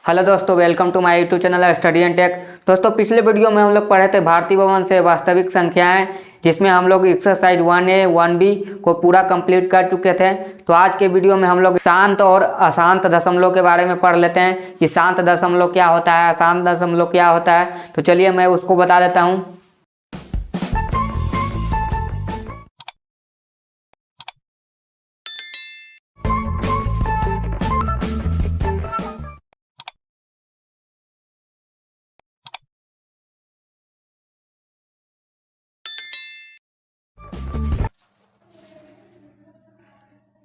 Hello दोस्तों, welcome to my YouTube channel study and tech. दोस्तों, पिछले वीडियो में हम लोग पढ़े थे भारतीय भवन से वास्तविक संख्याएं, जिसमें हम लोग एक्सरसाइज 1A 1B को पूरा कंप्लीट कर चुके थे। तो आज के वीडियो में हम लोग शांत और अशांत दशमलव के बारे में पढ़ लेते हैं कि शांत दशमलव क्या होता है, अशांत दशमलव क्या होता है। तो चलिए मैं उसको बता देता हूँ।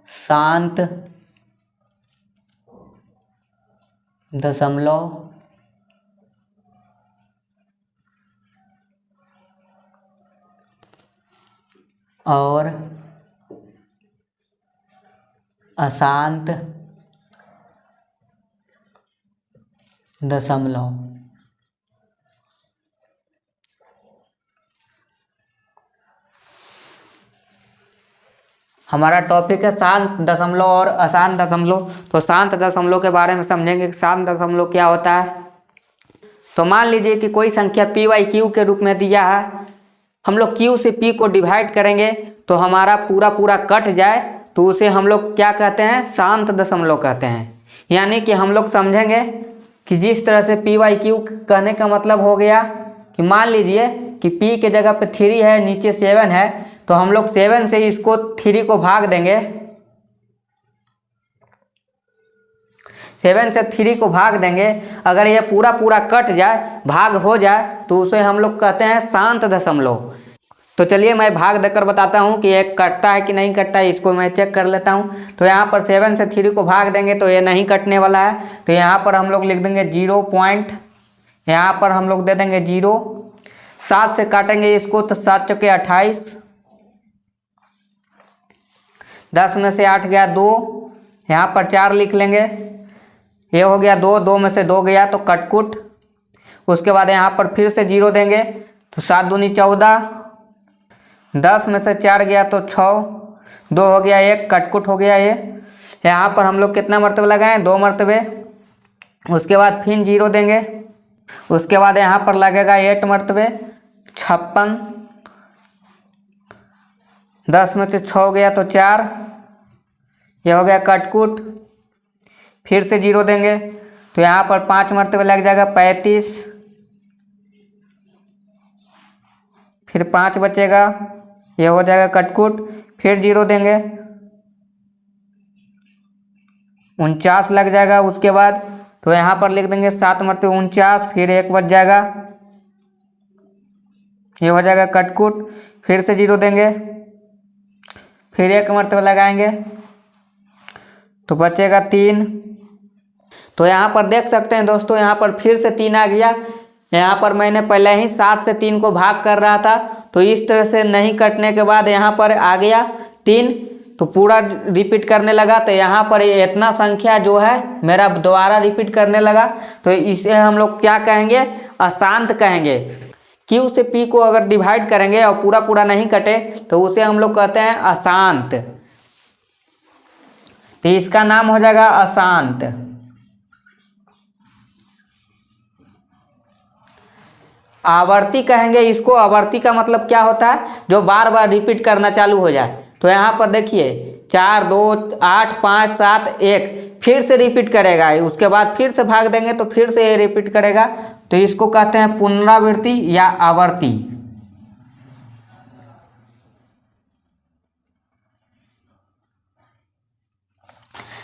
शांत दशमलव और अशांत दशमलव। हमारा टॉपिक है शांत दशमलव और अशांत दशमलव। तो शांत दशमलव के बारे में समझेंगे कि शांत दशमलव क्या होता है। तो मान लीजिए कि कोई संख्या पी वाई क्यू के रूप में दिया है। हम लोग क्यू से पी को डिवाइड करेंगे तो हमारा पूरा पूरा कट जाए, तो उसे हम लोग क्या कहते हैं, शांत दशमलव कहते हैं। यानी कि हम लोग समझेंगे कि जिस तरह से पी वाई क्यू कहने का मतलब हो गया कि मान लीजिए कि पी के जगह पे 3 है, नीचे 7 है, तो हम लोग 7 से इसको 3 को भाग देंगे। 7 से 3 को भाग देंगे। अगर ये पूरा पूरा कट जाए, भाग हो जाए, तो उसे हम लोग कहते हैं शांत दशमलव। तो चलिए मैं भाग देकर बताता हूँ कि ये कटता है कि नहीं कटता है। इसको मैं चेक कर लेता हूँ। तो यहाँ पर 7 से 3 को भाग देंगे तो ये नहीं कटने वाला है। तो यहाँ पर हम लोग लिख देंगे 0 पॉइंट, यहाँ पर हम लोग दे देंगे 0। 7 से काटेंगे इसको तो 7 चौके 28, 10 में से 8 गया 2, यहाँ पर 4 लिख लेंगे। ये हो गया 2, 2 में से 2 गया तो कटकुट। उसके बाद यहाँ पर फिर से 0 देंगे तो 7 दूनी 14, 10 में से 4 गया तो 6, 2 हो गया 1, कटकुट हो गया ये। यहाँ पर हम लोग कितना मरतबे लगाएं, 2 मरतबे। उसके बाद फिर 0 देंगे। उसके बाद यहाँ पर लगेगा 8 मरतबे, 56, 10 में से 6 गया तो 4, ये हो गया कटकुट। फिर से 0 देंगे तो यहाँ पर 5 मरतबे लग जाएगा 35, फिर 5 बचेगा, ये हो जाएगा कटकुट। फिर 0 देंगे, 49 लग जाएगा। उसके बाद तो यहाँ पर लिख देंगे 7 मरतबे 49, फिर 1 बच जाएगा, ये हो जाएगा कटकुट। फिर से 0 देंगे, फिर 1 मरतबे लगाएंगे तो बचेगा 3। तो यहाँ पर देख सकते हैं दोस्तों, यहाँ पर फिर से 3 आ गया। यहाँ पर मैंने पहले ही 7 से 3 को भाग कर रहा था, तो इस तरह से नहीं कटने के बाद यहाँ पर आ गया 3, तो पूरा रिपीट करने लगा। तो यहाँ पर इतना संख्या जो है मेरा दोबारा रिपीट करने लगा, तो इसे हम लोग क्या कहेंगे, अशांत कहेंगे। क्यू से पी को अगर डिवाइड करेंगे और पूरा पूरा नहीं कटे तो उसे हम लोग कहते हैं अशांत। तो इसका नाम हो जाएगा अशांत। आवर्ती कहेंगे इसको। आवर्ती का मतलब क्या होता है, जो बार बार रिपीट करना चालू हो जाए। तो यहाँ पर देखिए 4 2 8 5 7 1, फिर से रिपीट करेगा। उसके बाद फिर से भाग देंगे तो फिर से ये रिपीट करेगा। तो इसको कहते हैं पुनरावृत्ति या आवर्ती।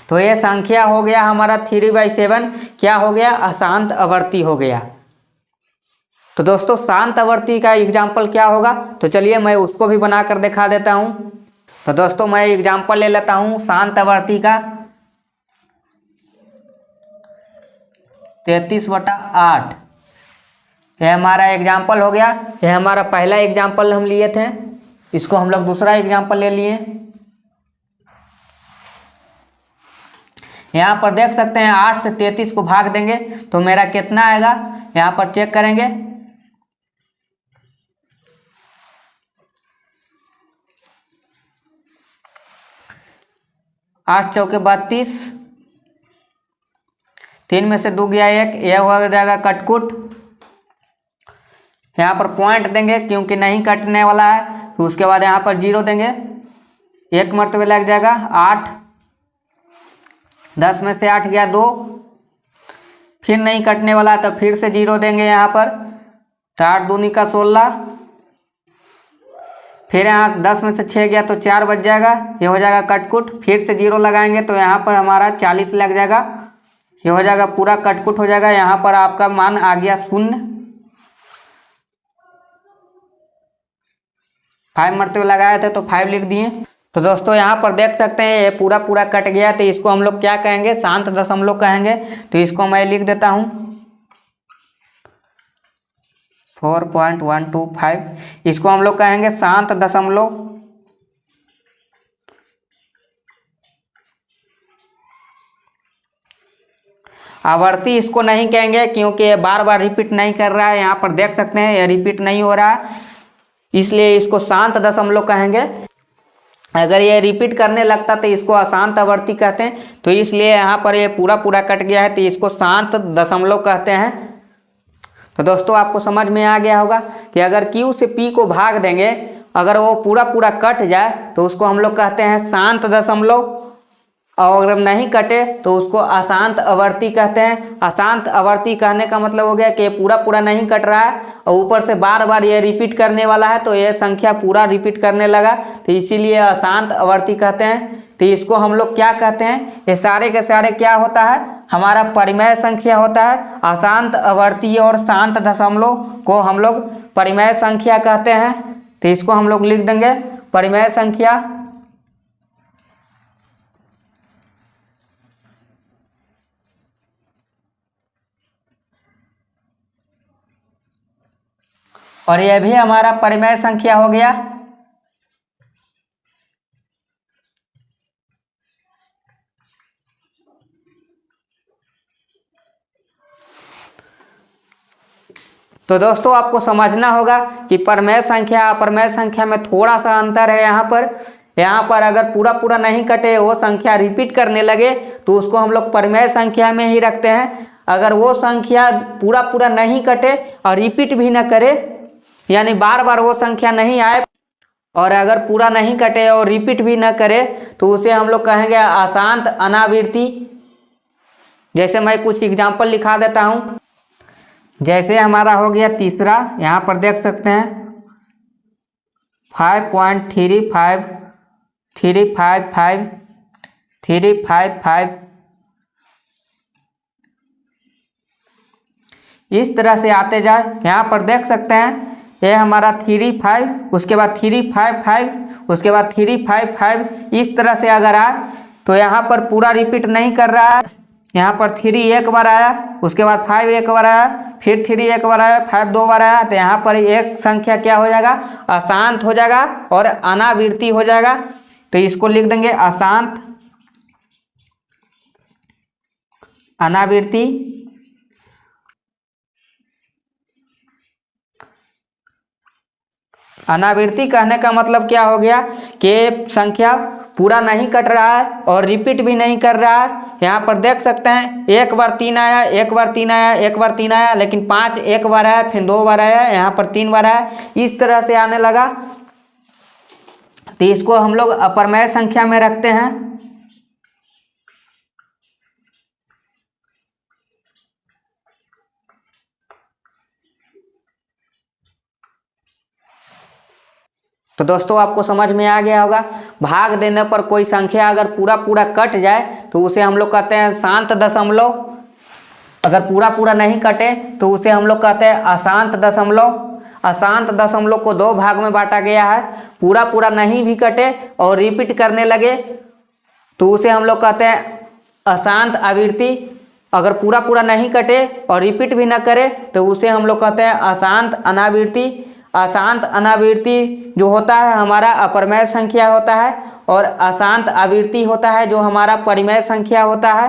तो ये संख्या हो गया हमारा 3/7, क्या हो गया, अशांत आवर्ती हो गया। तो दोस्तों, शांत आवर्ती का एग्जाम्पल क्या होगा, तो चलिए मैं उसको भी बनाकर दिखा देता हूं। तो दोस्तों, मैं एग्जाम्पल ले लेता हूं शांत आवर्ती का। 33/8 यह हमारा एग्जाम्पल हो गया। यह हमारा पहला एग्जाम्पल हम लिए थे, इसको हम लोग दूसरा एग्जाम्पल ले लिए। यहाँ पर देख सकते हैं 8 से 33 को भाग देंगे तो मेरा कितना आएगा, यहाँ पर चेक करेंगे। 8 चौके 32, 3 में से 2 गया 1, यह हो जाएगा कटकुट। यहाँ पर पॉइंट देंगे क्योंकि नहीं कटने वाला है, तो उसके बाद यहाँ पर 0 देंगे, 1 मरतबे लग जाएगा 8। 10 में से 8 गया 2, फिर नहीं कटने वाला तो फिर से 0 देंगे यहाँ पर, तो 8 दूनी का 16। फिर यहाँ 10 में से 6 गया तो 4 बच जाएगा, ये हो जाएगा कटकुट। फिर से 0 लगाएंगे तो यहाँ पर हमारा 40 लग जाएगा, ये हो जाएगा पूरा कटकुट हो जाएगा। यहाँ पर आपका मान आ गया 0। 5 मरतबे लगाए थे तो 5 लिख दिए। तो दोस्तों यहाँ पर देख सकते हैं ये पूरा पूरा कट गया, तो इसको हम लोग क्या कहेंगे, शांत दशमलव कहेंगे। तो इसको मैं लिख देता हूँ 4.125, इसको हम लोग कहेंगे शांत दशमलव। आवर्ती इसको नहीं कहेंगे क्योंकि ये बार बार रिपीट नहीं कर रहा है, यहाँ पर देख सकते हैं ये रिपीट नहीं हो रहा है, इसलिए इसको शांत दशमलव कहेंगे। अगर ये रिपीट करने लगता तो इसको अशांत आवर्ती कहते हैं, तो इसलिए यहाँ पर ये पूरा पूरा कट गया है तो इसको शांत दशमलव कहते हैं। तो दोस्तों आपको समझ में आ गया होगा कि अगर Q से P को भाग देंगे, अगर वो पूरा पूरा कट जाए तो उसको हम लोग कहते हैं शांत दशमलव, और अगर नहीं कटे तो उसको अशांत आवर्ती कहते हैं। अशांत आवर्ती कहने का मतलब हो गया कि पूरा पूरा नहीं कट रहा है और ऊपर से बार बार ये रिपीट करने वाला है, तो ये संख्या पूरा रिपीट करने लगा, तो इसीलिए अशांत आवर्ती कहते हैं। तो इसको हम लोग क्या कहते हैं, ये सारे के सारे क्या होता है, हमारा परिमेय संख्या होता है। अशांत आवर्ती और शांत दशमलव को हम लोग परिमेय संख्या कहते हैं। तो इसको हम लोग लिख देंगे परिमेय संख्या। और यह भी हमारा परिमेय संख्या हो गया। तो दोस्तों आपको समझना होगा कि परिमेय संख्या अपरिमेय संख्या में थोड़ा सा अंतर है। यहाँ पर अगर पूरा पूरा नहीं कटे, वो संख्या रिपीट करने लगे, तो उसको हम लोग परिमेय संख्या में ही रखते हैं। अगर वो संख्या पूरा पूरा नहीं कटे और रिपीट भी ना करे, यानी बार बार वो संख्या नहीं आए, और अगर पूरा नहीं कटे और रिपीट भी ना करे, तो उसे हम लोग कहेंगे अशांत अनावृत्ति। जैसे मैं कुछ एग्जाम्पल लिखा देता हूँ। जैसे हमारा हो गया तीसरा, यहाँ पर देख सकते हैं 5.35, 355, 355, इस तरह से आते जाए। यहाँ पर देख सकते हैं ये हमारा 35, उसके बाद 355, उसके बाद 355, इस तरह से अगर आए तो यहाँ पर पूरा रिपीट नहीं कर रहा है। यहाँ पर 3 एक बार आया, उसके बाद 5 एक बार आया, फिर 3 एक बार आया, 5 2 बार आया, तो यहाँ पर एक संख्या क्या हो जाएगा, अशांत हो जाएगा और अनावृत्ति हो जाएगा। तो इसको लिख देंगे अशांत अनावृत्ति। अनावृत्ति कहने का मतलब क्या हो गया कि संख्या पूरा नहीं कट रहा है और रिपीट भी नहीं कर रहा है। यहाँ पर देख सकते हैं एक बार 3 आया, एक बार 3 आया, एक बार 3 आया, लेकिन 5 एक बार आया, फिर 2 बार आया, यहाँ पर 3 बार आया, इस तरह से आने लगा। तो इसको हम लोग अपरिमेय संख्या में रखते हैं। तो दोस्तों आपको समझ में आ गया होगा, भाग देने पर कोई संख्या अगर पूरा पूरा कट जाए तो उसे हम लोग कहते हैं शांत दशमलव। अगर पूरा पूरा नहीं कटे तो उसे हम लोग कहते हैं अशांत दशमलव। अशांत दशमलव को 2 भाग में बांटा गया है। पूरा पूरा नहीं भी कटे और रिपीट करने लगे तो उसे हम लोग कहते हैं अशांत आवृत्ति। अगर पूरा पूरा नहीं कटे और रिपीट भी ना करे तो उसे हम लोग कहते हैं अशांत अनावृत्ति। अशांत अनावृत्ति जो होता है हमारा अपरिमेय संख्या होता है, और अशांत आवृत्ति होता है जो हमारा परिमेय संख्या होता है,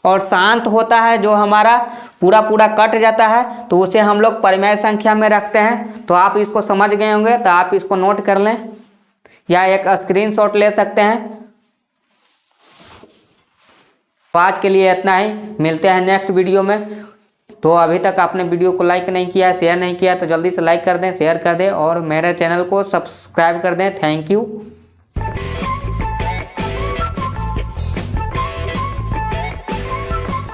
और शांत होता है जो हमारा पूरा पूरा कट जाता है, तो उसे हम लोग परिमेय संख्या में रखते हैं। तो आप इसको समझ गए होंगे, तो आप इसको नोट कर लें या एक स्क्रीनशॉट ले सकते हैं। तो आज के लिए इतना ही, मिलते हैं नेक्स्ट वीडियो में। तो अभी तक आपने वीडियो को लाइक नहीं किया, शेयर नहीं किया, तो जल्दी से लाइक कर दें, शेयर कर दें और मेरे चैनल को सब्सक्राइब कर दें। Thank you.